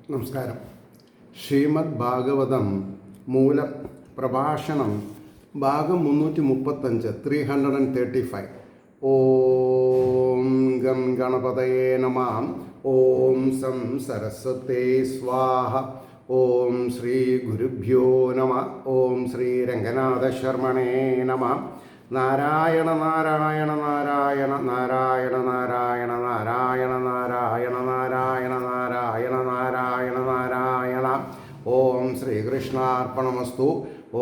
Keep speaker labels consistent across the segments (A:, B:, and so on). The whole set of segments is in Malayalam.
A: നമസ്കാരം. ശ്രീമദ് ഭാഗവതം മൂലം പ്രഭാഷണം ഭാഗം 335 335. ഓം ഗം ഗണപതയേ നമഃ. ഓം സം സരസ്വതേ സ്വാഹ. ഓം ശ്രീ ഗുരുഭ്യോ നമഃ. ഓം ശ്രീ രംഗനാഥ ശർമ്മണേ നമഃ. നാരായണ നാരായണ നാരായണ നാരായണ നാരായണ നാരായണ നാരായണ നാരായണ നാരായണ നാരായണ നാരായണ. ഓം ശ്രീകൃഷ്ണാർപ്പണമസ്തു.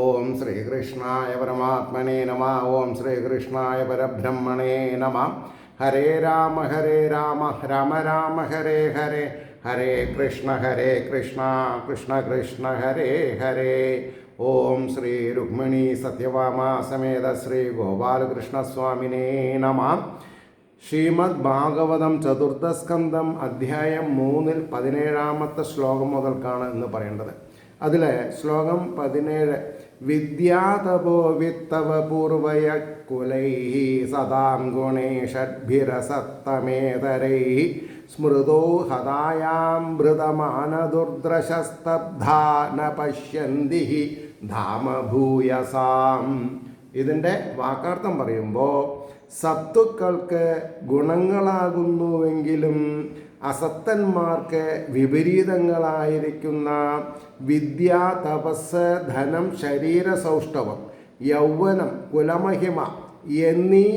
A: ഓം ശ്രീകൃഷ്ണായ പരമാത്മനേ നമഃ. ഓം ശ്രീകൃഷ്ണായ പരബ്രഹ്മണേ നമഃ. ഹരേ രാമ രാമ രാമ ഹരേ ഹരേ, ഹരേ കൃഷ്ണ കൃഷ്ണ കൃഷ്ണ ഹരേ ഹരേ. ഓം ശ്രീ രുക്മിണി സത്യഭാമ സമേത ശ്രീ ഗോപാലകൃഷ്ണസ്വാമിനേ നമഃ. ശ്രീമദ് ഭാഗവതം ചതുർത്ഥസ്കന്ധം അധ്യായം 3 17 ശ്ലോകം മുതൽക്കാണ് എന്ന് പറയേണ്ടത്. അതിൽ ശ്ലോകം 17 വിദ്യാതപോ വിത്തവ പൂർവയ കുലൈ സദാം ഗുണേഷഡ്ഭിരസത്തമേതരൈ സ്മൃതോ ഹതായാമൃതമാനദുർദ്രശസ്തബ്ധാ ന പശ്യന്തി ധാമഭൂയസാം. ഇതിൻ്റെ വാക്കാർത്ഥം പറയുമ്പോൾ സത്തുക്കൾക്ക് ഗുണങ്ങളാകുന്നുവെങ്കിലും അസത്തന്മാർക്ക് വിപരീതങ്ങളായിരിക്കുന്ന വിദ്യ, തപസ്, ധനം, ശരീര സൗഷ്ഠവം, യൗവനം, കുലമഹിമ എന്നീ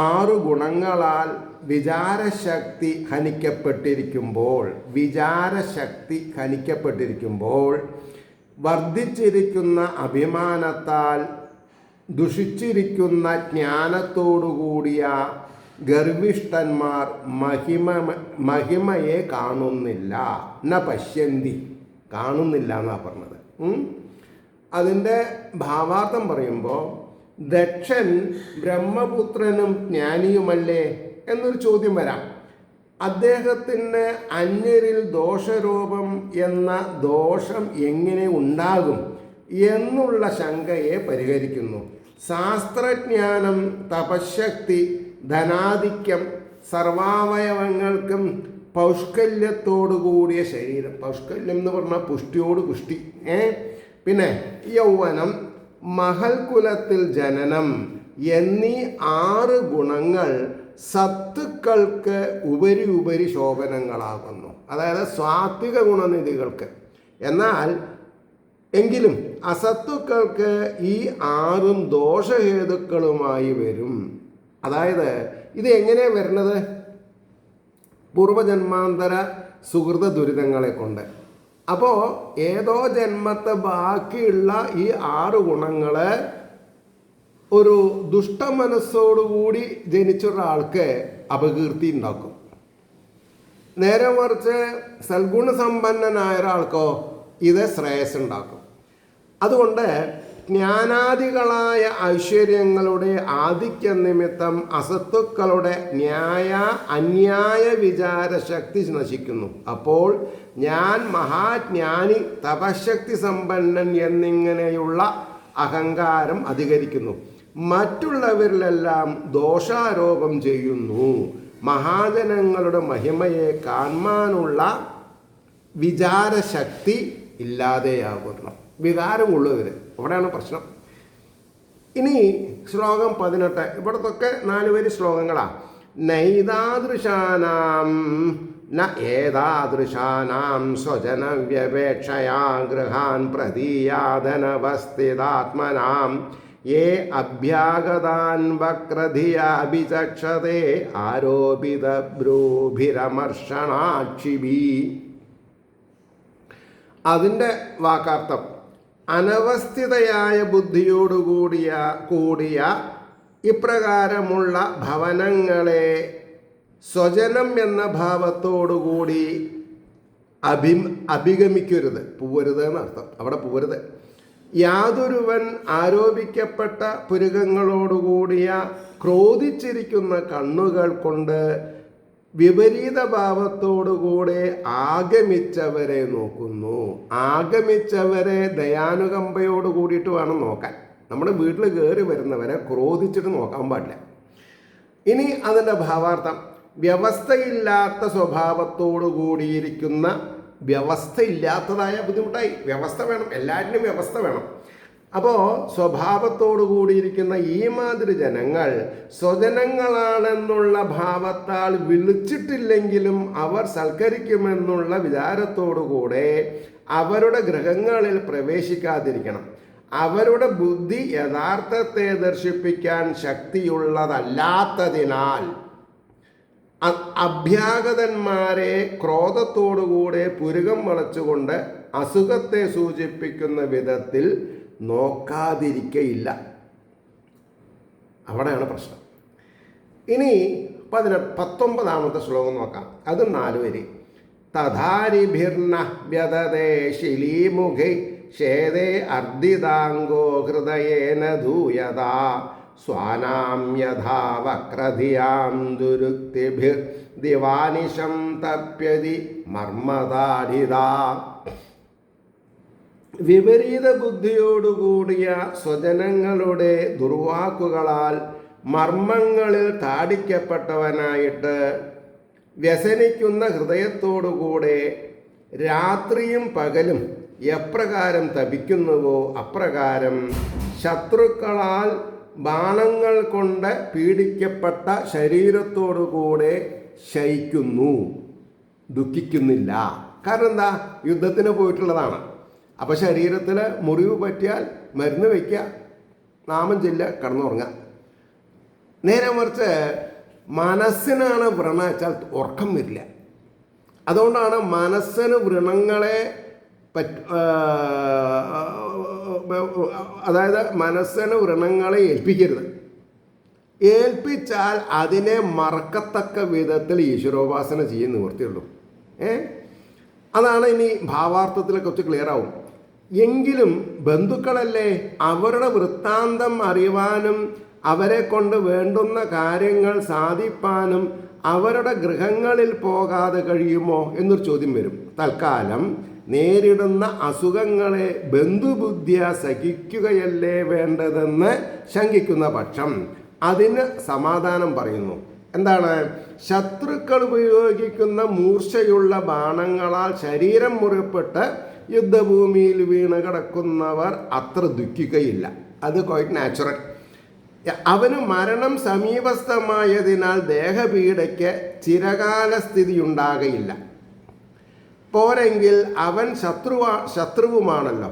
A: 6 ഗുണങ്ങളാൽ വിചാരശക്തി ഹനിക്കപ്പെട്ടിരിക്കുമ്പോൾ വർദ്ധിച്ചിരിക്കുന്ന അഭിമാനത്താൽ ദുഷിച്ചിരിക്കുന്ന ജ്ഞാനത്തോടുകൂടിയ ഗർവിഷ്ഠന്മാർ മഹിമയെ കാണുന്നില്ല. ന പശ്യന്തി, കാണുന്നില്ല എന്നാണ് പറഞ്ഞത്. അതിൻ്റെ ഭാവാർത്ഥം പറയുമ്പോൾ ദക്ഷൻ ബ്രഹ്മപുത്രനും ജ്ഞാനിയുമല്ലേ എന്നൊരു ചോദ്യം വരാം. അദ്ദേഹത്തിന് അന്യരിൽ ദോഷരൂപം എന്ന ദോഷം എങ്ങനെ ഉണ്ടാകും എന്നുള്ള ശങ്കയെ പരിഹരിക്കുന്നു. ശാസ്ത്രജ്ഞാനം, തപശക്തി, ധനാധിക്യം, സർവാവയവങ്ങൾക്കും പൗഷ്കല്യത്തോടുകൂടിയ ശരീരം, പൗഷ്കല്യം എന്ന് പറഞ്ഞാൽ പുഷ്ടിയോട് പുഷ്ടി, പിന്നെ യൗവനം, മഹൽകുലത്തിൽ ജനനം എന്നീ 6 ഗുണങ്ങൾ സത്തുക്കൾക്ക് ഉപരി ശോഭനങ്ങളാകുന്നു, അതായത് സാത്വിക ഗുണനിധികൾക്ക്. എന്നാൽ എങ്കിലും അസത്തുക്കൾക്ക് ഈ 6 ദോഷഹേതുക്കളുമായി വരും. അതായത് ഇത് എങ്ങനെയാണ് വരുന്നത്? പൂർവജന്മാന്തര സുഹൃത ദുരിതങ്ങളെ കൊണ്ട്. അപ്പോൾ ഏതോ ജന്മത്തെ ബാക്കിയുള്ള ഈ 6 ഗുണങ്ങൾ ഒരു ദുഷ്ടമനസ്സോടുകൂടി ജനിച്ചൊരാൾക്ക് അപകീർത്തി ഉണ്ടാക്കും. നേരെ മറിച്ച് സൽഗുണസമ്പന്നനായ ഒരാൾക്കോ ഇത് ശ്രേയസ് ഉണ്ടാക്കും. അതുകൊണ്ട് ജ്ഞാനാദികളായ ഐശ്വര്യങ്ങളുടെ ആധിക്യ നിമിത്തം അസത്തുക്കളുടെ അന്യായ വിചാരശക്തി നശിക്കുന്നു. അപ്പോൾ ഞാൻ മഹാജ്ഞാനി, തപശക്തി സമ്പന്നൻ എന്നിങ്ങനെയുള്ള അഹങ്കാരം അധികരിക്കുന്നു. മറ്റുള്ളവരിലെല്ലാം ദോഷാരോപം ചെയ്യുന്നു. മഹാജനങ്ങളുടെ മഹിമയെ കാണാനുള്ള വിചാരശക്തി ഇല്ലാതെയാകുന്നു. വികാരമുള്ളവർ, അവിടെയാണ് പ്രശ്നം. ഇനി ശ്ലോകം 18, ഇവിടത്തൊക്കെ 4 വരി ശ്ലോകങ്ങളാണ്. നൈതാദൃശാനാം ന ഏതാദൃശാനാം സ്വജനവ്യപേക്ഷയാ ഗൃഹാൻ പ്രതീയാധനവസ്ഥിതാത്മനാം യേ അഭ്യാഗതാൻ വക്രധിയാഭിചക്ഷതേ ആരോപിത ബ്രൂഭിരമർഷണാക്ഷിഭി. അതിൻ്റെ വാക്കാർത്ഥം അനവസ്ഥിതയായ ബുദ്ധിയോടുകൂടിയ ഇപ്രകാരമുള്ള ഭവനങ്ങളെ സ്വജനം എന്ന ഭാവത്തോടുകൂടി അഭിഗമിക്കരുത്, പോവരുത് എന്നർത്ഥം. അവിടെ പോവരുത്. യാതൊരുവൻ ആരോപിക്കപ്പെട്ട പുരുകങ്ങളോടുകൂടിയ ക്രോധിച്ചിരിക്കുന്ന കണ്ണുകൾ കൊണ്ട് വിപരീത ഭാവത്തോടുകൂടെ ആഗമിച്ചവരെ നോക്കുന്നു. ആഗമിച്ചവരെ ദയാനുകമ്പയോട് കൂടിയിട്ട് വേണം നോക്കാൻ. നമ്മുടെ വീട്ടിൽ കയറി വരുന്നവരെ ക്രോധിച്ചിട്ട് നോക്കാൻ പാടില്ല. ഇനി അതിൻ്റെ ഭാവാർത്ഥം വ്യവസ്ഥയില്ലാത്ത സ്വഭാവത്തോടു കൂടിയിരിക്കുന്ന, വ്യവസ്ഥയില്ലാത്തതായ ബുദ്ധിമുട്ടായി. വ്യവസ്ഥ വേണം, എല്ലാറ്റിനും വ്യവസ്ഥ വേണം. അപ്പോൾ സ്വഭാവത്തോടു കൂടിയിരിക്കുന്ന ഈ മാതിരി ജനങ്ങൾ സ്വജനങ്ങളാണെന്നുള്ള ഭാവത്താൽ വിളിച്ചിട്ടില്ലെങ്കിലും അവർ സൽക്കരിക്കുമെന്നുള്ള വിചാരത്തോടുകൂടെ അവരുടെ ഗൃഹങ്ങളിൽ പ്രവേശിക്കാതിരിക്കണം. അവരുടെ ബുദ്ധി യഥാർത്ഥത്തെ ദർശിപ്പിക്കാൻ ശക്തിയുള്ളതല്ലാത്തതിനാൽ അഭ്യാഗതന്മാരെ ക്രോധത്തോടുകൂടെ പുരുകം വളച്ചുകൊണ്ട് അസുഖത്തെ സൂചിപ്പിക്കുന്ന വിധത്തിൽ നോക്കാതിരിക്കയില്ല. അവിടെയാണ് പ്രശ്നം. ഇനി 19ാമത്തെ ശ്ലോകം നോക്കാം. അതും 4 വരി. തഥാരിഭിർന വ്യദതേ ശിലീമുഖൈ ശേദേ അർദ്ധിതാംഗോ ഹൃദയേന ധൂയതാ സ്വാനാം യഥാ വക്രധിയാം ദുരുക്തിഭിർ ദിവാനിശം തപ്യതി മർമ്മതാടിതാ. വിപരീത ബുദ്ധിയോടുകൂടിയ സ്വജനങ്ങളുടെ ദുർവാക്കുകളാൽ മർമ്മങ്ങളിൽ താടിക്കപ്പെട്ടവനായിട്ട് വ്യസനിക്കുന്ന ഹൃദയത്തോടുകൂടെ രാത്രിയും പകലും എപ്രകാരം തപിക്കുന്നുവോ അപ്രകാരം ശത്രുക്കളാൽ ബാണങ്ങൾ കൊണ്ട് പീഡിക്കപ്പെട്ട ശരീരത്തോടുകൂടെ ശയിക്കുന്നു, ദുഃഖിക്കുന്നില്ല. കാരണം എന്താ? യുദ്ധത്തിന് പോയിട്ടുള്ളതാണ്. അപ്പോൾ ശരീരത്തിൽ മുറിവ് പറ്റിയാൽ മരുന്ന് വയ്ക്കുക, നാമം ചെല്ലുക, കിടന്നുറങ്ങുക. നേരെ മറിച്ച് മനസ്സിനാണ് വ്രണ വെച്ചാൽ ഉറക്കം വരില്ല. അതുകൊണ്ടാണ് മനസ്സിന് വ്രണങ്ങളെ അതായത് മനസ്സിന് വ്രണങ്ങളെ ഏൽപ്പിക്കരുത്. ഏൽപ്പിച്ചാൽ അതിനെ മറക്കത്തക്ക വിധത്തിൽ ഈശ്വരോപാസന ചെയ്യാൻ നിവൃത്തിയുള്ളൂ. അതാണ് ഇനി ഭാവാർത്ഥത്തിലെ കുറച്ച് ക്ലിയർ ആവും. എങ്കിലും ബന്ധുക്കളല്ലേ, അവരുടെ വൃത്താന്തം അറിയുവാനും അവരെ കൊണ്ട് വേണ്ടുന്ന കാര്യങ്ങൾ സാധിപ്പാനും അവരുടെ ഗൃഹങ്ങളിൽ പോകാതെ കഴിയുമോ എന്നൊരു ചോദ്യം വരും. തൽക്കാലം നേരിടുന്ന അസുഖങ്ങളെ ബന്ധുബുദ്ധിയ സഹിക്കുകയല്ലേ വേണ്ടതെന്ന് ശങ്കിക്കുന്ന പക്ഷം അതിന് സമാധാനം പറയുന്നു. എന്താണ്? ശത്രുക്കൾ ഉപയോഗിക്കുന്ന മൂർച്ചയുള്ള ബാണങ്ങളാൽ ശരീരം മുറിപ്പെട്ട് യുദ്ധഭൂമിയിൽ വീണ് കിടക്കുന്നവർ അത്ര ദുഃഖിക്കുകയില്ല. അത് ക്വൈറ്റ് നാച്ചുറൽ. അവന് മരണം സമീപസ്ഥമായതിനാൽ ദേഹപീഡയ്ക്ക് ചിരകാല സ്ഥിതി ഉണ്ടാകയില്ല. പോരെങ്കിൽ അവൻ ശത്രുവുമാണല്ലോ.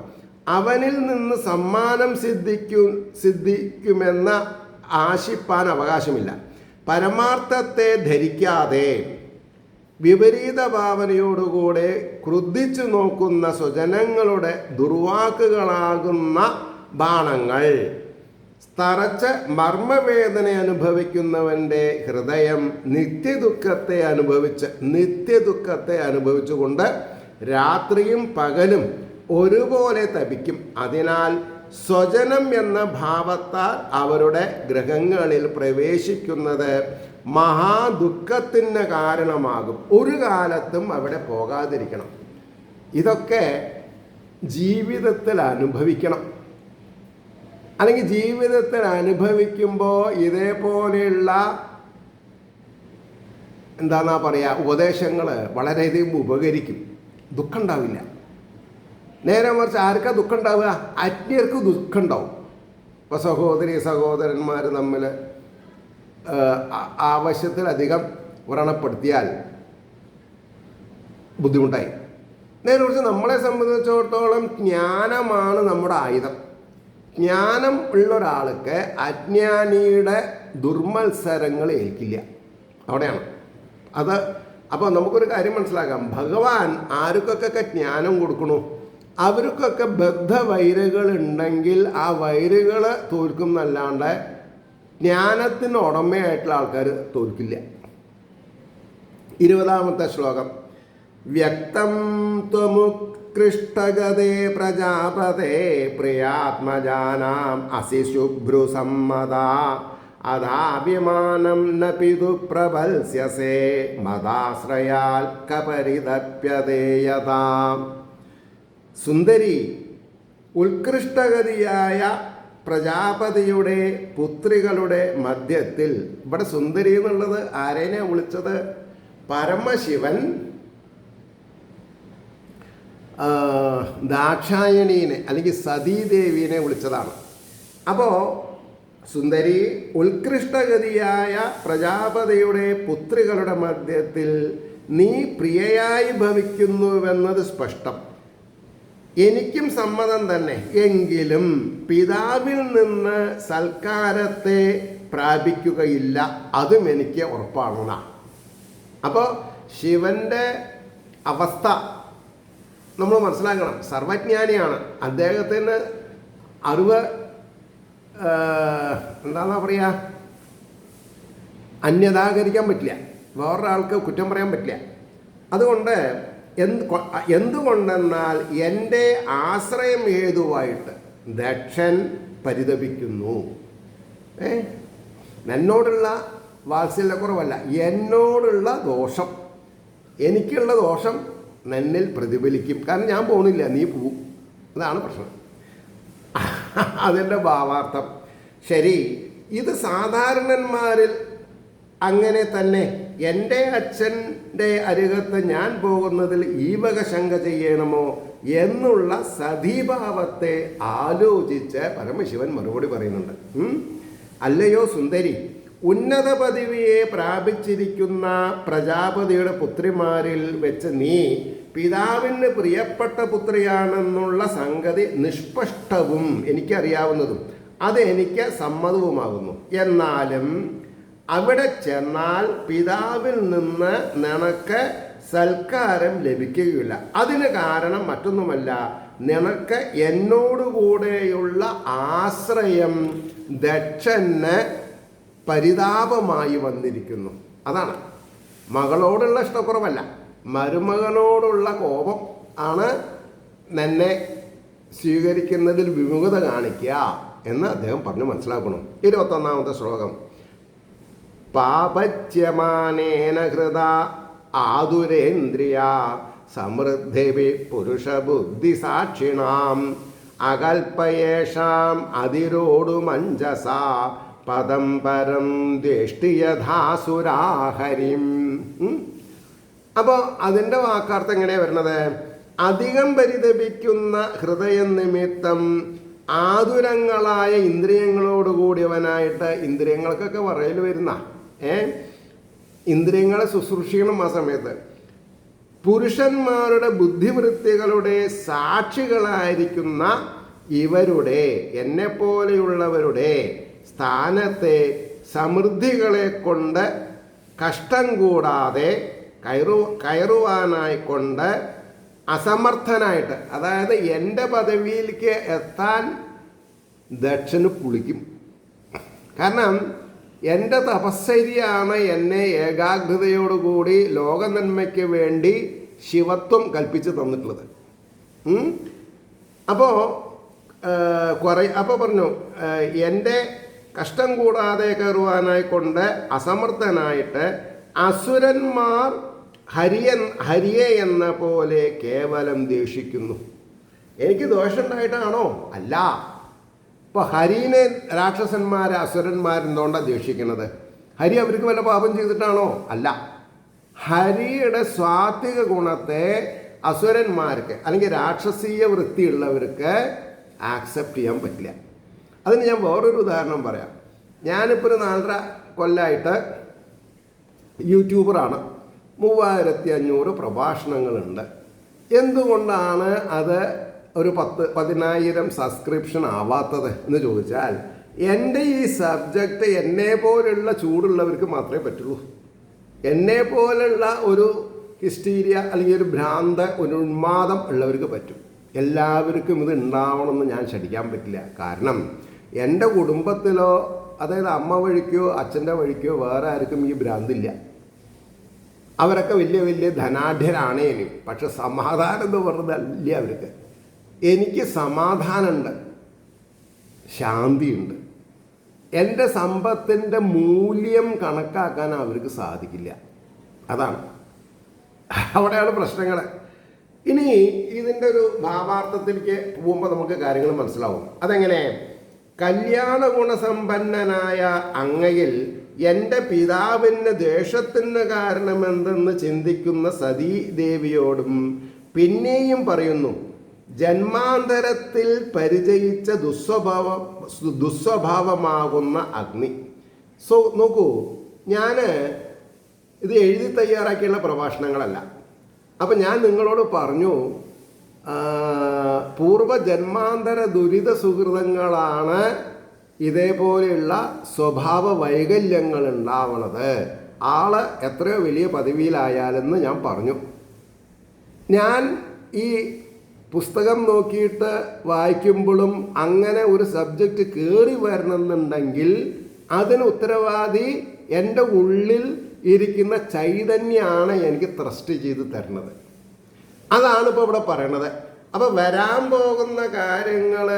A: അവനിൽ നിന്ന് സമ്മാനം സിദ്ധിക്കുമെന്ന ആശിപ്പാൻ അവകാശമില്ല. പരമാർത്ഥത്തെ ധരിക്കാതെ വിപരീത ഭാവനയോടുകൂടെ ക്രുദ്ധിച്ചു നോക്കുന്ന സ്വജനങ്ങളുടെ ദുർവാക്കുകളാകുന്ന ബാണങ്ങൾ തറച്ച് മർമ്മവേദന അനുഭവിക്കുന്നവൻ്റെ ഹൃദയം നിത്യദുഃഖത്തെ അനുഭവിച്ചുകൊണ്ട് രാത്രിയും പകലും ഒരുപോലെ തപിക്കും. അതിനാൽ സ്വജനം എന്ന ഭാവത്താൽ അവരുടെ ഗൃഹങ്ങളിൽ പ്രവേശിക്കുന്നത് മഹാദുഃഖത്തിന് കാരണമാകും. ഒരു കാലത്തും അവിടെ പോകാതിരിക്കണം. ഇതൊക്കെ ജീവിതത്തിൽ അനുഭവിക്കണം. അല്ലെങ്കിൽ ജീവിതത്തിൽ അനുഭവിക്കുമ്പോൾ ഇതേപോലെയുള്ള എന്താന്നാ പറയുക ഉപദേശങ്ങൾ വളരെയധികം ഉപകരിക്കും. ദുഃഖം ഉണ്ടാവില്ല. നേരെ മറിച്ച് ആർക്കാ ദുഃഖം ഉണ്ടാവുക? അന്യർക്ക് ദുഃഖം ഉണ്ടാവും. ഇപ്പോൾ സഹോദരന്മാർ തമ്മിൽ ആവശ്യത്തിലധികം വ്രണപ്പെടുത്തിയാൽ ബുദ്ധിമുട്ടായി. നേരെ മറിച്ച് നമ്മളെ സംബന്ധിച്ചിടത്തോളം ജ്ഞാനമാണ് നമ്മുടെ ആയുധം. ജ്ഞാനം ഉള്ള ഒരാൾക്ക് അജ്ഞാനിയുടെ ദുർമത്സരങ്ങൾ ഏൽക്കില്ല. അവിടെയാണ് അത്. അപ്പോൾ നമുക്കൊരു കാര്യം മനസ്സിലാക്കാം. ഭഗവാൻ ആർക്കൊക്കെ ജ്ഞാനം കൊടുക്കണു അവർക്കൊക്കെ ബദ്ധവൈരകൾ ഉണ്ടെങ്കിൽ ആ വൈരകൾ തോൽക്കും എന്നല്ലാണ്ട് ജ്ഞാനത്തിന് ഉടമയായിട്ടുള്ള ആൾക്കാർ തോൽക്കില്ല. 20ാമത്തെ ശ്ലോകം. വ്യക്തം ത്വമുത്കൃഷ്ടഗതേ പ്രജാപതേ പ്രിയാത്മജാനാം അസി ശുഭ്രു സമ്മതാ അധാഭിമാനം ന പിതു പ്രബൽസ്യസേ മദാശ്രയാൽ കപരിതപ്യതേയതാം. സുന്ദരി, ഉത്കൃഷ്ടഗതിയായ പ്രജാപതിയുടെ പുത്രികളുടെ മധ്യത്തിൽ, ഇവിടെ സുന്ദരി എന്നുള്ളത് ആരേനെ വിളിച്ചത്? പരമശിവൻ ദാക്ഷായണീനെ അല്ലെങ്കിൽ സതീദേവീനെ വിളിച്ചതാണ്. അപ്പോൾ സുന്ദരി, ഉത്കൃഷ്ടഗതിയായ പ്രജാപതിയുടെ പുത്രികളുടെ മധ്യത്തിൽ നീ പ്രിയയായി ഭവിക്കുന്നുവെന്നത് സ്പഷ്ടം. എനിക്കും സമ്മതം തന്നെ. എങ്കിലും പിതാവിൽ നിന്ന് സൽക്കാരത്തെ പ്രാപിക്കുകയില്ല, അതും എനിക്ക് ഉറപ്പാണ്. അപ്പോൾ ശിവൻ്റെ അവസ്ഥ നമ്മൾ മനസ്സിലാക്കണം. സർവജ്ഞാനിയാണ്. അദ്ദേഹത്തിന് അറിവ് എന്താണെന്നാ പറയുക, അന്യതാകരിക്കാൻ പറ്റില്ല, വേറൊരാൾക്ക് കുറ്റം പറയാൻ പറ്റില്ല. അതുകൊണ്ട് എന്തുകൊണ്ടെന്നാൽ എൻ്റെ ആശ്രയം ഹേതുവായിട്ട് ദക്ഷൻ പരിതപിക്കുന്നു. എന്നോടുള്ള വാത്സല്യക്കുറവല്ല, എന്നോടുള്ള ദോഷം, എനിക്കുള്ള ദോഷം നിന്നിൽ പ്രതിഫലിക്കും. കാരണം ഞാൻ പോണില്ല, നീ പോവും. അതാണ് പ്രശ്നം. അതിൻ്റെ ഭാവാർത്ഥം. ശരി, ഇത് സാധാരണന്മാരിൽ അങ്ങനെ തന്നെ. എൻ്റെ അച്ഛൻ്റെ അരികത്ത് ഞാൻ പോകുന്നതിൽ ഈ വക ശങ്ക ചെയ്യണമോ എന്നുള്ള സതീഭാവത്തെ ആലോചിച്ച് പരമശിവൻ മറുപടി പറയുന്നുണ്ട്. അല്ലയോ സുന്ദരി, ഉന്നത പദവിയെ പ്രാപിച്ചിരിക്കുന്ന പ്രജാപതിയുടെ പുത്രിമാരിൽ വെച്ച് നീ പിതാവിന് പ്രിയപ്പെട്ട പുത്രിയാണെന്നുള്ള സംഗതി നിഷ്പഷ്ടവും എനിക്കറിയാവുന്നതും അതെനിക്ക് സമ്മതവുമാകുന്നു. എന്നാലും അവിടെ ചെന്നാൽ പിതാവിൽ നിന്ന് നിനക്ക് സൽക്കാരം ലഭിക്കുകയില്ല. അതിന് കാരണം മറ്റൊന്നുമല്ല, നിനക്ക് എന്നോടുകൂടെയുള്ള ആശ്രയം ദക്ഷന് പരിതാപമായി വന്നിരിക്കുന്നു. അതാണ്. മകളോടുള്ള ഇഷ്ടക്കുറവല്ല, മരുമകനോടുള്ള കോപം ആണ് നിന്നെ സ്വീകരിക്കുന്നതിൽ വിമുഖത കാണിക്കുക എന്ന് അദ്ദേഹം പറഞ്ഞു മനസ്സിലാക്കണം. 21ാമത്തെ ശ്ലോകം. പാപച്യമാനേന ഹൃദ ആതുരേന്ദ്രിയ സമൃദ്ധി പുരുഷബുദ്ധി സാക്ഷിണാം അകൽപ്പയേഷാം അതിരോടുമഞ്ജസ പദം പരം ദ്വേഷ്ടിയധാസുരാഹരിം. അപ്പോൾ അതിൻ്റെ വാക്കാർത്ഥം എങ്ങനെയാണ് വരുന്നത്? അധികം പരിതപിക്കുന്ന ഹൃദയം നിമിത്തം ആതുരങ്ങളായ ഇന്ദ്രിയങ്ങളോടുകൂടിയവനായിട്ട്, ഇന്ദ്രിയങ്ങൾക്കൊക്കെ പറയൽ വരുന്ന ഇന്ദ്രിയങ്ങളെ ശുശ്രൂഷിക്കണം. ആ സമയത്ത് പുരുഷന്മാരുടെ ബുദ്ധിവൃത്തികളുടെ സാക്ഷികളായിരിക്കുന്ന ഇവരുടെ, എന്നെപ്പോലെയുള്ളവരുടെ സ്ഥാനത്തെ സമൃദ്ധികളെ കൊണ്ട് കഷ്ടം കൂടാതെ കയറുവാനായിക്കൊണ്ട് അസമർത്ഥനായിട്ട്, അതായത് എൻ്റെ പദവിയിലേക്ക് എത്താൻ ദക്ഷന് പുളിക്കും. കാരണം എൻ്റെ തപശ്ചര്യയാണ് എന്നെ ഏകാഗ്രതയോടുകൂടി ലോകനന്മയ്ക്ക് വേണ്ടി ശിവത്വം കൽപ്പിച്ച് തന്നിട്ടുള്ളത്. അപ്പോൾ പറഞ്ഞു, എൻ്റെ കഷ്ടം കൂടാതെ കയറുവാനായിക്കൊണ്ട് അസമർത്ഥനായിട്ട് അസുരന്മാർ ഹരിയെ എന്ന പോലെ കേവലം ദേഷിക്കുന്നു. എനിക്ക് ദോഷമുണ്ടായിട്ടാണോ? അല്ല. ഇപ്പോൾ ഹരിനെ രാക്ഷസന്മാരെ അസുരന്മാരെന്തുകൊണ്ടാണ് ദേഷിക്കുന്നത്? ഹരി അവർക്ക് വല്ല പാപം ചെയ്തിട്ടാണോ? അല്ല. ഹരിയുടെ സ്വാത്വിക ഗുണത്തെ അസുരന്മാർക്ക് അല്ലെങ്കിൽ രാക്ഷസീയ വൃത്തിയുള്ളവർക്ക് ആക്സെപ്റ്റ് ചെയ്യാൻ പറ്റില്ല. അതിന് ഞാൻ വേറൊരു ഉദാഹരണം പറയാം. ഞാനിപ്പോൾ ഒരു 4.5 കൊല്ലമായിട്ട് യൂട്യൂബറാണ്. 3500 പ്രഭാഷണങ്ങളുണ്ട്. എന്തുകൊണ്ടാണ് അത് ഒരു 10,000 സബ്സ്ക്രിപ്ഷൻ ആവാത്തത് എന്ന് ചോദിച്ചാൽ, എൻ്റെ ഈ സബ്ജക്റ്റ് എന്നെ പോലുള്ള ചൂടുള്ളവർക്ക് മാത്രമേ പറ്റുള്ളൂ. എന്നെ പോലുള്ള ഒരു ഹിസ്റ്റീരിയ അല്ലെങ്കിൽ ഒരു ഭ്രാന്ത്, ഒരു ഉന്മാദം ഉള്ളവർക്ക് പറ്റും. എല്ലാവർക്കും ഇത് ഉണ്ടാവണമെന്ന് ഞാൻ ശഠിക്കാൻ പറ്റില്ല. കാരണം എൻ്റെ കുടുംബത്തിലോ, അതായത് അമ്മ വഴിക്കോ അച്ഛൻ്റെ വഴിക്കോ വേറെ ആർക്കും ഈ ഭ്രാന്തില്ല. അവരൊക്കെ വലിയ വലിയ ധനാഢ്യരാണേന്. പക്ഷെ സമാധാനം എന്ന് പറഞ്ഞതല്ല അവർക്ക്. എനിക്ക് സമാധാനമുണ്ട്, ശാന്തിയുണ്ട്. എൻ്റെ സമ്പത്തിൻ്റെ മൂല്യം കണക്കാക്കാൻ അവർക്ക് സാധിക്കില്ല. അതാണ്, അവിടെയാണ് പ്രശ്നങ്ങൾ. ഇനി ഇതിൻ്റെ ഒരു ഭാവാർത്ഥത്തിലേക്ക് പോകുമ്പോൾ നമുക്ക് കാര്യങ്ങൾ മനസ്സിലാവും. അതെങ്ങനെ? കല്യാണ ഗുണസമ്പന്നനായ അങ്ങയിൽ എൻ്റെ പിതാവിന് ദ്വേഷത്തിന് കാരണമെന്തെന്ന് ചിന്തിക്കുന്ന സതീദേവിയോടും പിന്നെയും പറയുന്നു, ജന്മാന്തരത്തിൽ പരിചയിച്ച ദുസ്വഭാവമാകുന്ന അഗ്നി. നോക്കൂ, ഞാൻ ഇത് എഴുതി തയ്യാറാക്കിയുള്ള പ്രഭാഷണങ്ങളല്ല. അപ്പം ഞാൻ നിങ്ങളോട് പറഞ്ഞു, പൂർവജന്മാന്തര ദുരിത സുഹൃതങ്ങളാണ് ഇതേപോലെയുള്ള സ്വഭാവ വൈകല്യങ്ങൾ ഉണ്ടാവണത്. ആള് എത്രയോ വലിയ പദവിയിലായാലെന്ന് ഞാൻ പറഞ്ഞു. ഞാൻ ഈ പുസ്തകം നോക്കിയിട്ട് വായിക്കുമ്പോഴും അങ്ങനെ ഒരു സബ്ജക്റ്റ് കയറി വരണമെന്നുണ്ടെങ്കിൽ അതിന് ഉത്തരവാദി എൻ്റെ ഉള്ളിൽ ഇരിക്കുന്ന ചൈതന്യമാണ് എനിക്ക് ത്രസ്റ്റ് ചെയ്ത് തരുന്നത്. അതാണ് ഇപ്പോൾ ഇവിടെ പറയണത്. അപ്പോൾ വരാൻ പോകുന്ന കാര്യങ്ങൾ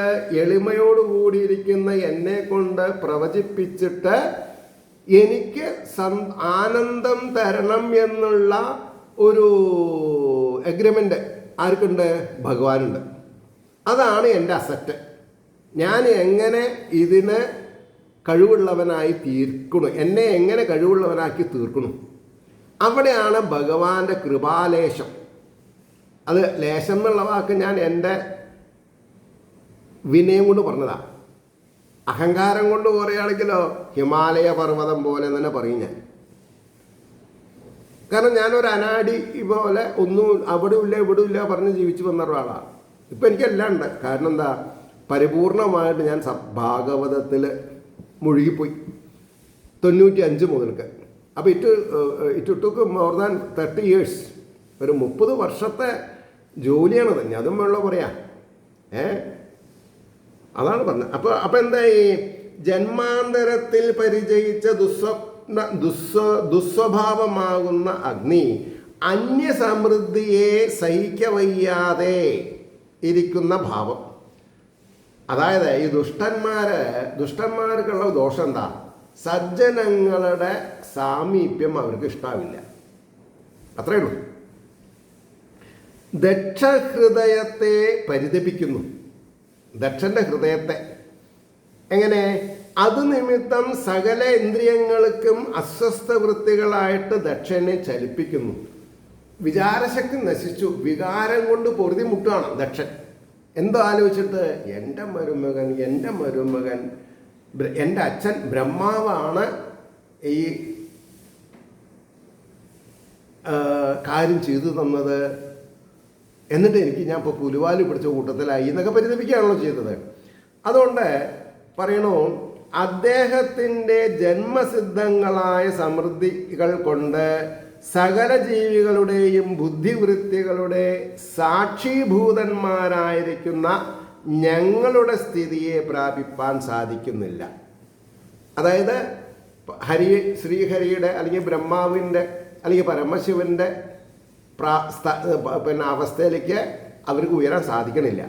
A: എളിമയോടുകൂടിയിരിക്കുന്ന എന്നെ കൊണ്ട് പ്രവചിപ്പിച്ചിട്ട് എനിക്ക് ആനന്ദം തരണം എന്നുള്ള ഒരു എഗ്രിമെൻ്റ് ആർക്കുണ്ട്? ഭഗവാനുണ്ട്. അതാണ് എൻ്റെ അസറ്റ്. ഞാൻ എങ്ങനെ ഇതിന് കഴിവുള്ളവനായി തീർക്കണം, എന്നെ എങ്ങനെ കഴിവുള്ളവനാക്കി തീർക്കണം, അവിടെയാണ് ഭഗവാന്റെ കൃപാലേശം. അത് ലേശം എന്നുള്ള വാക്ക് ഞാൻ എൻ്റെ വിനയം കൊണ്ട് പറഞ്ഞതാണ്. അഹങ്കാരം കൊണ്ട് പറയുകയാണെങ്കിലോ ഹിമാലയ പർവ്വതം പോലെ തന്നെ പറയും ഞാൻ. കാരണം ഞാനൊരു അനാടി പോലെ ഒന്നും അവിടെ ഇല്ല ഇവിടെ ഇല്ല പറഞ്ഞ് ജീവിച്ചു വന്ന ഒരാളാണ്. ഇപ്പം എനിക്കെല്ലാം ഉണ്ട്. കാരണം എന്താ, പരിപൂർണമായിട്ട് ഞാൻ ഭാഗവതത്തിൽ മുഴുകിപ്പോയി 95 മുതൽക്ക്. അപ്പോൾ it took more than 30 years. ഒരു 30 വർഷത്തെ ജോലിയാണ് തന്നെ. അതും വേണമല്ലോ പറയാം. അതാണ് പറഞ്ഞത്. അപ്പോൾ എന്താ, ഈ ജന്മാന്തരത്തിൽ പരിചയിച്ച ദുസ്വഭാവമാകുന്ന അഗ്നി അന്യസമൃദ്ധിയെ സഹിക്കവയ്യാതെ ഇരിക്കുന്ന ഭാവം. അതായത് ഈ ദുഷ്ടന്മാർക്കുള്ള ദോഷം എന്താ? സജ്ജനങ്ങളുടെ സാമീപ്യം അവർക്ക് ഇഷ്ടാവില്ല. അത്രയേ ഉള്ളൂ. ദക്ഷഹൃദയത്തെ പരിതപിക്കുന്നു. ദക്ഷന്റെ ഹൃദയത്തെ എങ്ങനെ? അത് നിമിത്തം സകല ഇന്ദ്രിയങ്ങൾക്കും അസ്വസ്ഥ വൃത്തികളായിട്ട് ദക്ഷനെ ചലിപ്പിക്കുന്നു. വിചാരശക്തി നശിച്ചു. വികാരം കൊണ്ട് പൊറുതിമുട്ടാണ് ദക്ഷൻ. എന്തോ ആലോചിച്ചിട്ട്, എൻ്റെ മരുമകൻ എൻ്റെ അച്ഛൻ ബ്രഹ്മാവാണ് ഈ കാര്യം ചെയ്തു തന്നത്, എന്നിട്ട് എനിക്ക് ഞാൻ ഇപ്പോൾ പുലുവാലി പിടിച്ച കൂട്ടത്തിലായി എന്നൊക്കെ പരിതപിക്കുകയാണല്ലോ ചെയ്തത്. അതുകൊണ്ട് പറയണു, അദ്ദേഹത്തിൻ്റെ ജന്മസിദ്ധങ്ങളായ സമൃദ്ധികൾ കൊണ്ട് സകല ജീവികളുടെയും ബുദ്ധിവൃത്തികളുടെ സാക്ഷീഭൂതന്മാരായിരിക്കുന്ന ഞങ്ങളുടെ സ്ഥിതിയെ പ്രാപിപ്പാൻ സാധിക്കുന്നില്ല. അതായത് ശ്രീഹരിയുടെ അല്ലെങ്കിൽ ബ്രഹ്മാവിൻ്റെ അല്ലെങ്കിൽ പരമശിവൻ്റെ അവസ്ഥയിലേക്ക് അവർക്ക് ഉയരാൻ സാധിക്കണില്ല.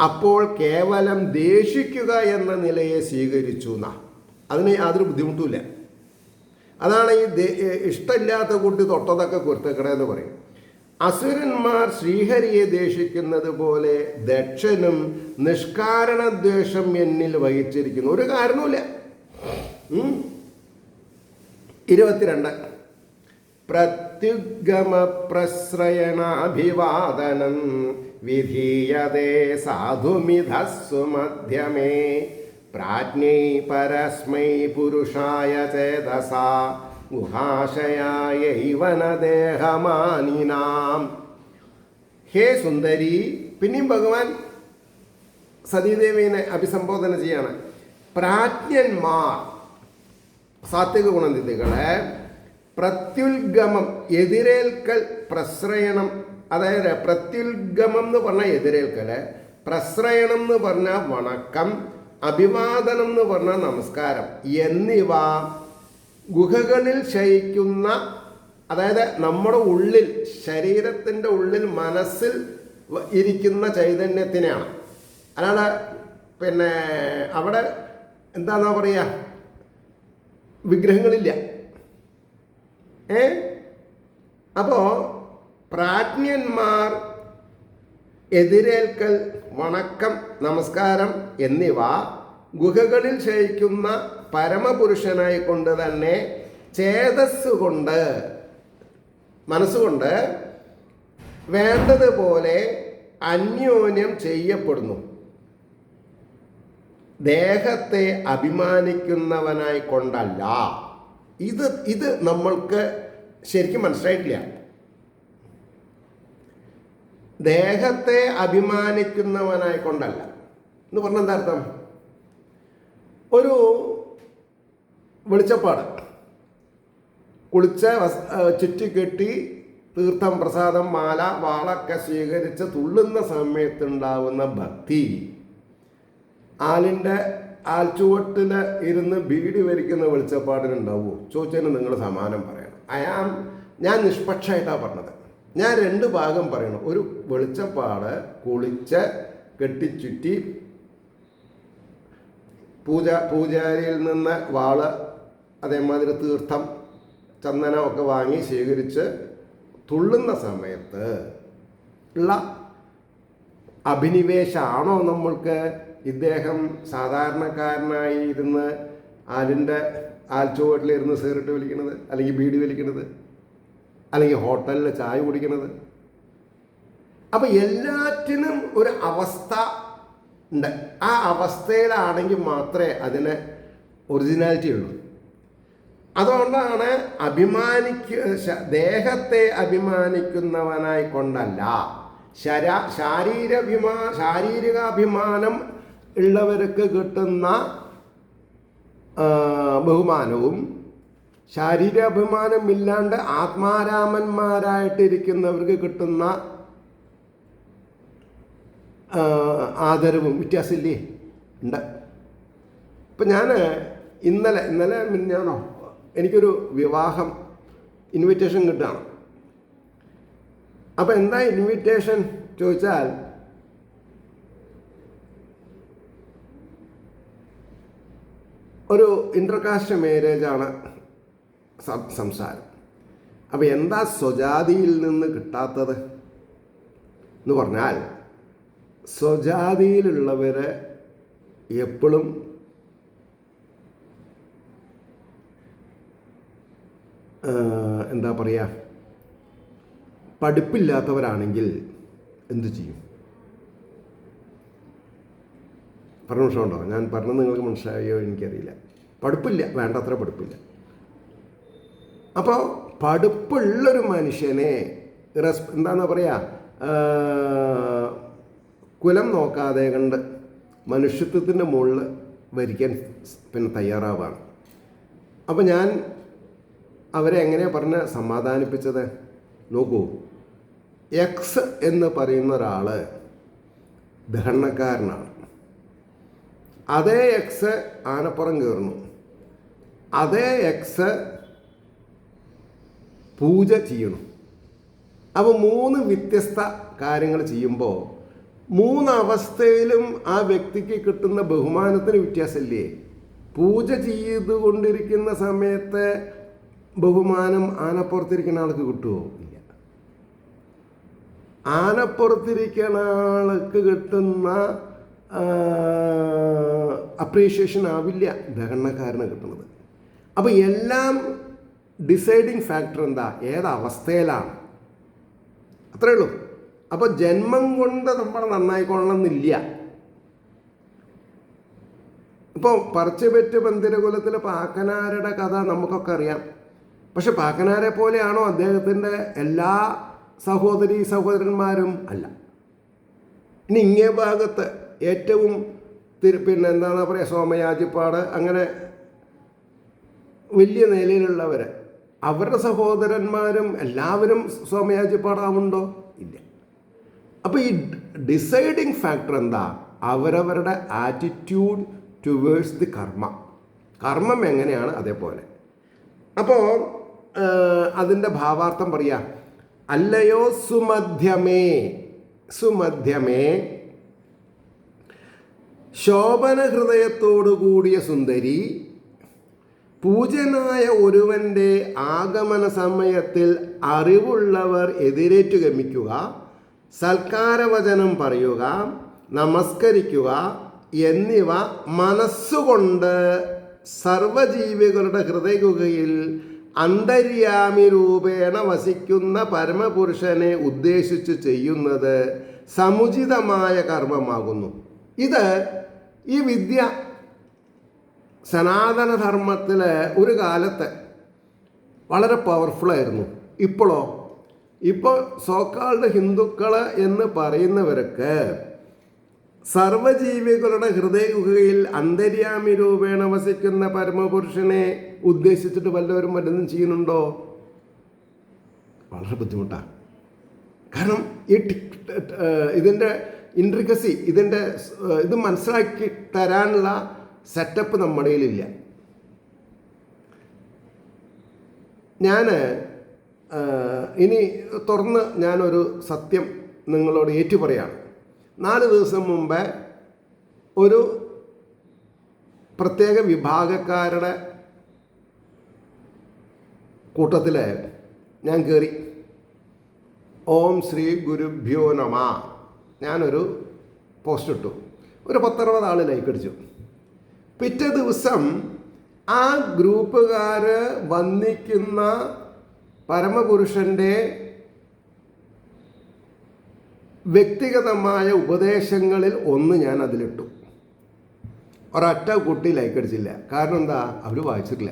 A: അപ്പോൾ കേവലം ദേഷിക്കുക എന്ന നിലയെ സ്വീകരിച്ചു എന്നാ. അതിന് യാതൊരു ബുദ്ധിമുട്ടുമില്ല. അതാണ് ഈ ഇഷ്ടമില്ലാത്ത കുട്ടി തൊട്ടതൊക്കെ കുരുത്തക്കടയെന്ന് പറയും. അസുരന്മാർ ശ്രീഹരിയെ ദേഷിക്കുന്നത് പോലെ ദക്ഷനും നിഷ്കാരണ ദ്വേഷം എന്നിൽ വഹിച്ചിരിക്കുന്നു. ഒരു കാരണവുമില്ല. 22 പ്രത്യുഗമ പ്രശ്രയണാഭിവാദനം വിധീയതേ സാധുമിധസ്സു മധ്യമേ പ്രാജ്ഞൈ പരസ്മൈ പുരുഷായ ചേതസാ ഗുഹാശയായൈവ ന ദേഹമാനിനാം. ഹേ സുന്ദരി. പിന്നെയും ഭഗവാൻ സതീദേവിനെ അഭിസംബോധന ചെയ്യാണ്. പ്രാജ്ഞന്മാർ, സാത്വിക ഗുണനിധികളെ പ്രത്യുൽഗമം എതിരേൽക്കൽ, പ്രശ്രയണം, അതായത് പ്രത്യുൽഗമം എന്ന് പറഞ്ഞാൽ എതിരേൽക്കൽ, പ്രശ്രയണം എന്ന് പറഞ്ഞാൽ വണക്കം, അഭിവാദനം എന്ന് പറഞ്ഞാൽ നമസ്കാരം എന്നിവ ഗുഹകളിൽ ശയിക്കുന്ന, അതായത് നമ്മുടെ ഉള്ളിൽ, ശരീരത്തിൻ്റെ ഉള്ളിൽ, മനസ്സിൽ ഇരിക്കുന്ന ചൈതന്യത്തിനെയാണ്. അല്ലാതെ അവിടെ എന്താണെന്നാ പറയുക, വിഗ്രഹങ്ങളില്ല. അപ്പോൾ പ്രാജ്ഞന്മാർ എതിരേൽക്കൽ, വണക്കം, നമസ്കാരം എന്നിവ ഗുഹകളിൽ ശയിക്കുന്ന പരമപുരുഷനായി കൊണ്ട് തന്നെ ചേതസ്സുകൊണ്ട്, മനസ്സുകൊണ്ട് വേണ്ടതുപോലെ അന്യോന്യം ചെയ്യപ്പെടുന്നു. ദേഹത്തെ അഭിമാനിക്കുന്നവനായി കൊണ്ടല്ല. ഇത് നമ്മൾക്ക് ശരിക്കും മനസ്സിലായിട്ടില്ല. ദേഹത്തെ അഭിമാനിക്കുന്നവനായി കൊണ്ടല്ല എന്ന് പറഞ്ഞാൽ എന്താ അർത്ഥം? ഒരു വെളിച്ചപ്പാട് കുളിച്ച് ചുറ്റിക്കെട്ടി തീർത്ഥം, പ്രസാദം, മാല, വാളൊക്കെ സ്വീകരിച്ച് തുള്ളുന്ന സമയത്തുണ്ടാവുന്ന ഭക്തി, ആൽച്ചുവട്ടിൽ ഇരുന്ന് ബീഡി വലിക്കുന്ന വെളിച്ചപ്പാടിനുണ്ടാവുമോ ചോദിച്ചതിന് നിങ്ങൾ സമാനം പറയണം. ഞാൻ നിഷ്പക്ഷമായിട്ടാണ് പറഞ്ഞത്. ഞാൻ രണ്ട് ഭാഗം പറയണം. ഒരു വെളിച്ചപ്പാട് കുളിച്ച് കെട്ടിച്ചുറ്റി പൂജാരിയിൽ നിന്ന് വാള്, അതേമാതിരി തീർത്ഥം, ചന്ദനം ഒക്കെ വാങ്ങി സ്വീകരിച്ച് തുള്ളുന്ന സമയത്ത് ഉള്ള അഭിനിവേശമാണോ നമ്മൾക്ക് ഇദ്ദേഹം സാധാരണക്കാരനായി ഇരുന്ന് ആൽച്ചുവട്ടിലിരുന്ന് സിഗരറ്റ് വലിക്കുന്നത്, അല്ലെങ്കിൽ ബീഡി വലിക്കുന്നത്, അല്ലെങ്കിൽ ഹോട്ടലിൽ ചായ കുടിക്കുന്നത്? അപ്പം എല്ലാറ്റിനും ഒരു അവസ്ഥ ഉണ്ട്. ആ അവസ്ഥയിലാണെങ്കിൽ മാത്രമേ അതിന് ഒറിജിനാലിറ്റി ഉള്ളൂ. അതുകൊണ്ടാണ് ദേഹത്തെ അഭിമാനിക്കുന്നവനായി കൊണ്ടല്ല, ശാരീരികാഭിമാനം ഉള്ളവർക്ക് കിട്ടുന്ന ബഹുമാനവും ശാരീരാഭിമാനം ഇല്ലാണ്ട് ആത്മാരാമന്മാരായിട്ടിരിക്കുന്നവർക്ക് കിട്ടുന്ന ആദരവും വ്യത്യാസമില്ലേ? ഉണ്ട്. ഇപ്പം ഞാൻ ഇന്നലെ മിന്നാണോ എനിക്കൊരു വിവാഹം ഇൻവിറ്റേഷൻ കിട്ടുകയാണ്. അപ്പം എന്താ ഇൻവിറ്റേഷൻ ചോദിച്ചാൽ, ഒരു ഇൻ്റർകാസ്റ്റ് മാരേജാണ് സംസാരം. അപ്പം എന്താ സ്വജാതിയിൽ നിന്ന് കിട്ടാത്തത് എന്ന് പറഞ്ഞാൽ, സ്വജാതിയിലുള്ളവർ എപ്പോഴും എന്താ പറയുക, പഠിപ്പില്ലാത്തവരാണെങ്കിൽ എന്തു ചെയ്യും? പറഞ്ഞ മനസ്സിലുണ്ടോ? ഞാൻ പറഞ്ഞത് നിങ്ങൾക്ക് മനസ്സിലായോ എനിക്കറിയില്ല. പഠിപ്പില്ല, വേണ്ടത്ര പഠിപ്പില്ല. അപ്പോൾ പഠിപ്പുള്ളൊരു മനുഷ്യനെ എന്താണെന്ന് പറയുക, കുലം നോക്കാതെ കണ്ട് മനുഷ്യത്വത്തിൻ്റെ മുകളിൽ വരിക്കാൻ പിന്നെ തയ്യാറാവാണ്. അപ്പോൾ ഞാൻ അവരെ എങ്ങനെയാണ് പറഞ്ഞ് സമാധാനിപ്പിച്ചത്? നോക്കൂ, എക്സ് എന്ന് പറയുന്ന ഒരാൾ ദഹനക്കാരനാണ്. അതേ എക്സ് ആനപ്പുറം കയറുന്നു. അതേ എക്സ് പൂജ ചെയ്യണം. അപ്പോൾ മൂന്ന് വ്യത്യസ്ത കാര്യങ്ങൾ ചെയ്യുമ്പോൾ മൂന്നവസ്ഥയിലും ആ വ്യക്തിക്ക് കിട്ടുന്ന ബഹുമാനത്തിന് വ്യത്യാസമില്ലേ? പൂജ ചെയ്തുകൊണ്ടിരിക്കുന്ന സമയത്ത് ബഹുമാനം ആനപ്പുറത്തിരിക്കുന്ന ആൾക്ക് കിട്ടുമോ? ഇല്ല. ആനപ്പുറത്തിരിക്കുന്ന ആൾക്ക് കിട്ടുന്ന അപ്രീഷിയേഷൻ ആവില്ല ദഹനക്കാരന് കിട്ടുന്നത്. അപ്പോൾ എല്ലാം ഡിസൈഡിങ് ഫാക്ടർ എന്താ? ഏതവസ്ഥയിലാണ്, അത്രേ ഉള്ളൂ. അപ്പോൾ ജന്മം കൊണ്ട് നമ്മൾ നന്നായിക്കൊള്ളണമെന്നില്ല. ഇപ്പോൾ പറച്ചുപെറ്റ് പന്തിരകുലത്തിൽ പാക്കനാരുടെ കഥ നമുക്കൊക്കെ അറിയാം. പക്ഷെ പാക്കനാരെ പോലെയാണോ അദ്ദേഹത്തിൻ്റെ എല്ലാ സഹോദരന്മാരും? അല്ല. ഇനി ഇങ്ങേ ഭാഗത്ത് ഏറ്റവും പിന്നെ എന്താണ് പറയുക, സോമയാജിപ്പാട്, അങ്ങനെ വലിയ നിലയിലുള്ളവർ, അവരുടെ സഹോദരന്മാരും എല്ലാവരും സോമയാജിപ്പാടാവുണ്ടോ? ഇല്ല. അപ്പോൾ ഈ ഡിസൈഡിങ് ഫാക്ടർ എന്താ? അവരവരുടെ ആറ്റിറ്റ്യൂഡ് ടുവേഴ്സ് ദി കർമ്മം എങ്ങനെയാണ് അതേപോലെ. അപ്പോൾ അതിൻ്റെ ഭാവാർത്ഥം പറയാം, അല്ലയോ സുമധ്യമേ ശോഭന ഹൃദയത്തോടു കൂടിയ സുന്ദരി, പൂജനായ ഒരുവൻ്റെ ആഗമന സമയത്തിൽ അറിവുള്ളവർ എതിരേറ്റു ഗമിക്കുക, സൽക്കാരവചനം പറയുക, നമസ്കരിക്കുക എന്നിവ മനസ്സുകൊണ്ട് സർവജീവികളുടെ ഹൃദയഗുഹയിൽ അന്തര്യാമി രൂപേണ വസിക്കുന്ന പരമപുരുഷനെ ഉദ്ദേശിച്ച് ചെയ്യുന്നത് സമുചിതമായ കർമ്മമാകുന്നു. ഈ വിദ്യ സനാതനധർമ്മത്തിൽ ഒരു കാലത്ത് വളരെ പവർഫുള്ളായിരുന്നു. ഇപ്പോൾ സോക്കാൾഡ് ഹിന്ദുക്കൾ എന്ന് പറയുന്നവർക്ക് സർവജീവികളുടെ ഹൃദയഗുഹയിൽ അന്തര്യാമി രൂപേണ വസിക്കുന്ന പരമപുരുഷനെ ഉദ്ദേശിച്ചിട്ട് വല്ലവരും വല്ലതും ചെയ്യുന്നുണ്ടോ? വളരെ ബുദ്ധിമുട്ടാണ്. കാരണം ഇതിൻ്റെ ഇൻട്രിക്കസി, ഇത് മനസ്സിലാക്കി തരാനുള്ള സെറ്റപ്പ് നമ്മുടെ കയ്യിലില്ല. ഞാൻ ഇനി തുറന്ന് ഞാനൊരു സത്യം നിങ്ങളോട് ഏറ്റുപറയാണ്. 4 ദിവസം മുമ്പേ ഒരു പ്രത്യേക വിഭാഗക്കാരുടെ കൂട്ടത്തിൽ ഞാൻ കയറി. ഓം ശ്രീ ഗുരുഭ്യോ നമ ഞാനൊരു പോസ്റ്റ് ഇട്ടു. ഒരു 10-60 ആൾ ലൈക്ക് അടിച്ചു. പിറ്റേ ദിവസം ആ ഗ്രൂപ്പുകാർ വന്ദിക്കുന്ന പരമപുരുഷൻ്റെ വ്യക്തിഗതമായ ഉപദേശങ്ങളിൽ ഒന്ന് ഞാൻ അതിലിട്ടു. ഒരൊറ്റ കുട്ടി ലൈക്ക് അടിച്ചില്ല. കാരണം എന്താ? അവർ വായിച്ചിട്ടില്ല,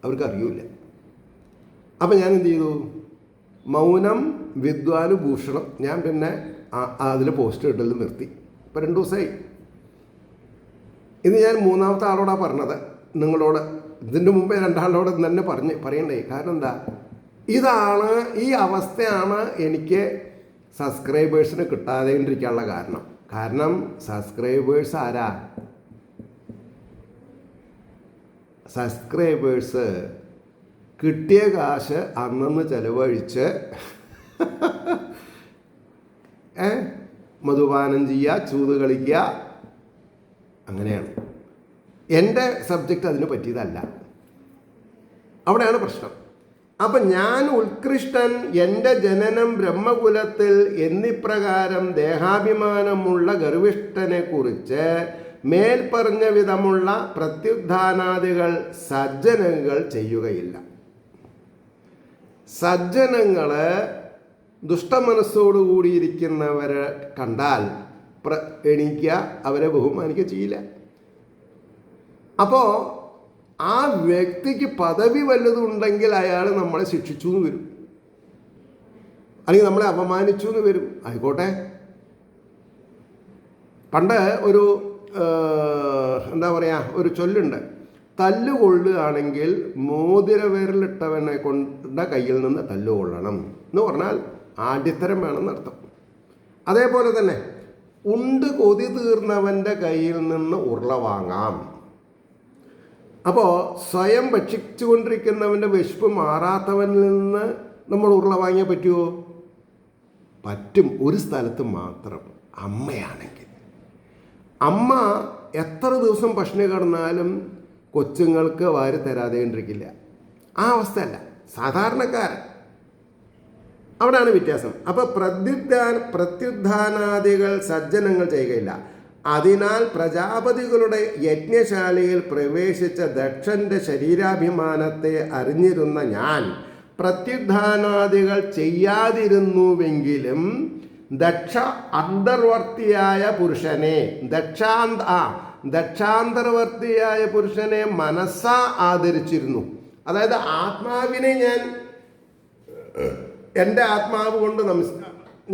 A: അവർക്ക് അറിയില്ല. അപ്പം ഞാൻ എന്ത് ചെയ്തു? മൗനം വിദ്വാന് ഭൂഷണം. ഞാൻ പിന്നെ അതിൽ പോസ്റ്റ് ഇടൽ നിർത്തി. ഇപ്പം 2 ദിവസമായി. ഇത് ഞാൻ 3ാമത്തെ ആളോടാണ് പറഞ്ഞത് നിങ്ങളോട്. ഇതിൻ്റെ മുമ്പേ 2 ആളോട് തന്നെ പറയണ്ടേ. കാരണം എന്താ? ഈ അവസ്ഥയാണ് എനിക്ക് സബ്സ്ക്രൈബേഴ്സിന് കിട്ടാതെണ്ടിരിക്കാനുള്ള കാരണം സബ്സ്ക്രൈബേഴ്സ് ആരാ? സബ്സ്ക്രൈബേഴ്സ് കിട്ടിയ കാശ് അന്നന്ന് ചെലവഴിച്ച് മധുപാനം ചെയ്യുക, ചൂത് കളിക്കുക, അങ്ങനെയാണ്. എൻ്റെ സബ്ജക്റ്റ് അതിന് പറ്റിയതല്ല. അവിടെയാണ് പ്രശ്നം. അപ്പം ഞാൻ ഉത്കൃഷ്ടൻ, എൻ്റെ ജനനം ബ്രഹ്മകുലത്തിൽ എന്നിപ്രകാരം ദേഹാഭിമാനമുള്ള ഗർവിഷ്ഠനെ കുറിച്ച് മേൽപ്പറഞ്ഞ വിധമുള്ള പ്രത്യുത്ഥാനാദികൾ സജ്ജനങ്ങൾ ചെയ്യുകയില്ല. സജ്ജനങ്ങൾ ദുഷ്ടമനസ്സോടുകൂടിയിരിക്കുന്നവരെ കണ്ടാൽ എണീക്കുക, അവരെ ബഹുമാനിക്കുക ചെയ്യില്ല. അപ്പോൾ ആ വ്യക്തിക്ക് പദവി വല്ലതും ഉണ്ടെങ്കിൽ അയാൾ നമ്മളെ ശിക്ഷിച്ചു എന്ന് വരും, അല്ലെങ്കിൽ നമ്മളെ അപമാനിച്ചു എന്ന് വരും. ആയിക്കോട്ടെ. പണ്ട് ഒരു ഒരു ചൊല്ലുണ്ട്, തല്ലുകൊള്ളുകയാണെങ്കിൽ മോതിരവിരലിട്ടവനെ കൊണ്ട് കയ്യിൽ നിന്ന് തല്ലുകൊള്ളണം എന്ന് പറഞ്ഞാൽ ആഢ്യത്തരം വേണമെന്നർത്ഥം. അതേപോലെ തന്നെ ഉണ്ട് കൊതി തീർന്നവൻ്റെ കയ്യിൽ നിന്ന് ഉരുള വാങ്ങാം. അപ്പോൾ സ്വയം ഭക്ഷിച്ചുകൊണ്ടിരിക്കുന്നവൻ്റെ വിശപ്പ് മാറാത്തവനിൽ നിന്ന് നമ്മൾ ഉരുള വാങ്ങിയാൽ പറ്റുമോ? പറ്റും, ഒരു സ്ഥലത്ത് മാത്രം. അമ്മയാണെങ്കിൽ അമ്മ എത്ര ദിവസം പട്ടിണി കിടന്നാലും കൊച്ചുങ്ങൾക്ക് വാരി തരാതെണ്ടിരിക്കില്ല. ആ അവസ്ഥയല്ല സാധാരണക്കാരൻ. അവിടെയാണ് വ്യത്യാസം. അപ്പോൾ പ്രത്യുത്ഥാനാദികൾ സജ്ജനങ്ങൾ ചെയ്യുകയില്ല. അതിനാൽ പ്രജാപതികളുടെ യജ്ഞശാലയിൽ പ്രവേശിച്ച ദക്ഷൻ്റെ ശരീരാഭിമാനത്തെ അറിഞ്ഞിരുന്ന ഞാൻ പ്രത്യുത്ഥാനാദികൾ ചെയ്യാതിരുന്നുവെങ്കിലും ദക്ഷ അന്തർവർത്തിയായ പുരുഷനെ ദക്ഷാന്തർവർത്തിയായ പുരുഷനെ മനസ്സാ ആദരിച്ചിരുന്നു. അതായത് ആത്മാവിനെ ഞാൻ എൻ്റെ ആത്മാവ് കൊണ്ട്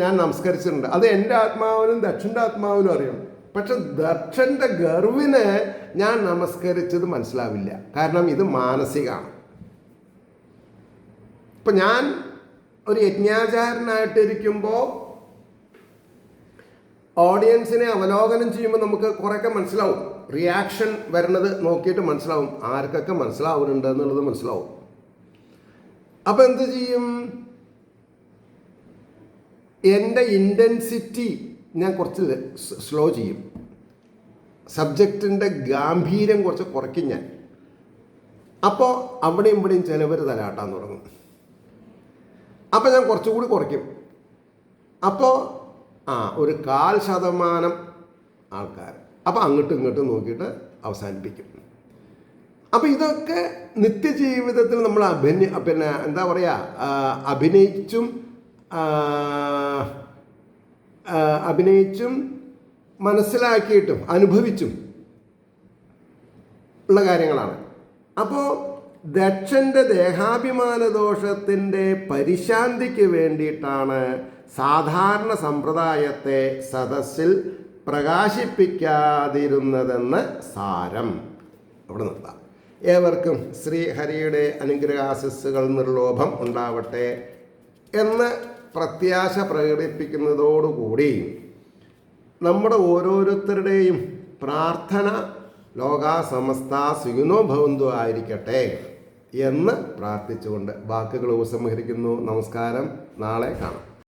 A: ഞാൻ നമസ്കരിച്ചിട്ടുണ്ട്. അത് എൻ്റെ ആത്മാവിനും ദക്ഷൻ്റെ ആത്മാവിനും അറിയണം. പക്ഷെ ദക്ഷൻ്റെ ഗർവിന് ഞാൻ നമസ്കരിച്ചത് മനസ്സിലാവില്ല. കാരണം ഇത് മാനസികമാണ്. ഇപ്പം ഞാൻ ഒരു യജ്ഞാചാരനായിട്ടിരിക്കുമ്പോൾ ഓഡിയൻസിനെ അവലോകനം ചെയ്യുമ്പോൾ നമുക്ക് കുറേയൊക്കെ മനസ്സിലാവും. റിയാക്ഷൻ വരുന്നത് നോക്കിയിട്ട് മനസ്സിലാവും ആർക്കൊക്കെ മനസ്സിലാവുന്നുണ്ട് എന്നുള്ളത് മനസ്സിലാവും. അപ്പം എന്ത് ചെയ്യും? എൻ്റെ ഇൻറ്റൻസിറ്റി ഞാൻ കുറച്ച് സ്ലോ ചെയ്യും. സബ്ജക്റ്റിൻ്റെ ഗാംഭീര്യം കുറച്ച് കുറയ്ക്കും ഞാൻ. അപ്പോൾ അവിടെയും ഇവിടെയും ചിലവർ തലാട്ടാൻ തുടങ്ങും. അപ്പോൾ ഞാൻ കുറച്ചുകൂടി കുറയ്ക്കും. അപ്പോൾ ഒരു 0.5% ആൾക്കാർ. അപ്പോൾ അങ്ങോട്ടും ഇങ്ങോട്ടും നോക്കിയിട്ട് അവസാനിപ്പിക്കും. അപ്പോൾ ഇതൊക്കെ നിത്യജീവിതത്തിൽ നമ്മൾ എന്താ പറയുക, അഭിനയിച്ചും മനസ്സിലാക്കിയിട്ടും അനുഭവിച്ചും ഉള്ള കാര്യങ്ങളാണ്. അപ്പോൾ ദക്ഷൻ്റെ ദേഹാഭിമാന ദോഷത്തിൻ്റെ പരിശാന്തിക്ക് വേണ്ടിയിട്ടാണ് സാധാരണ സമ്പ്രദായത്തെ സദസ്സിൽ പ്രകാശിപ്പിക്കാതിരുന്നതെന്ന് സാരം. അവിടെ നിർത്താം. ഏവർക്കും ശ്രീഹരിയുടെ അനുഗ്രഹാശിസ്സുകൾ നിർലോഭം ഉണ്ടാവട്ടെ എന്ന് പ്രത്യാശ പ്രകടിപ്പിക്കുന്നതോടുകൂടി നമ്മുടെ ഓരോരുത്തരുടെയും പ്രാർത്ഥന ലോകാ സമസ്ത സുഖിനോ ഭവന്തു ആയിരിക്കട്ടെ എന്ന് പ്രാർത്ഥിച്ചുകൊണ്ട് വാക്കുകൾ ഉപസംഹരിക്കുന്നു. നമസ്കാരം. നാളെ കാണാം.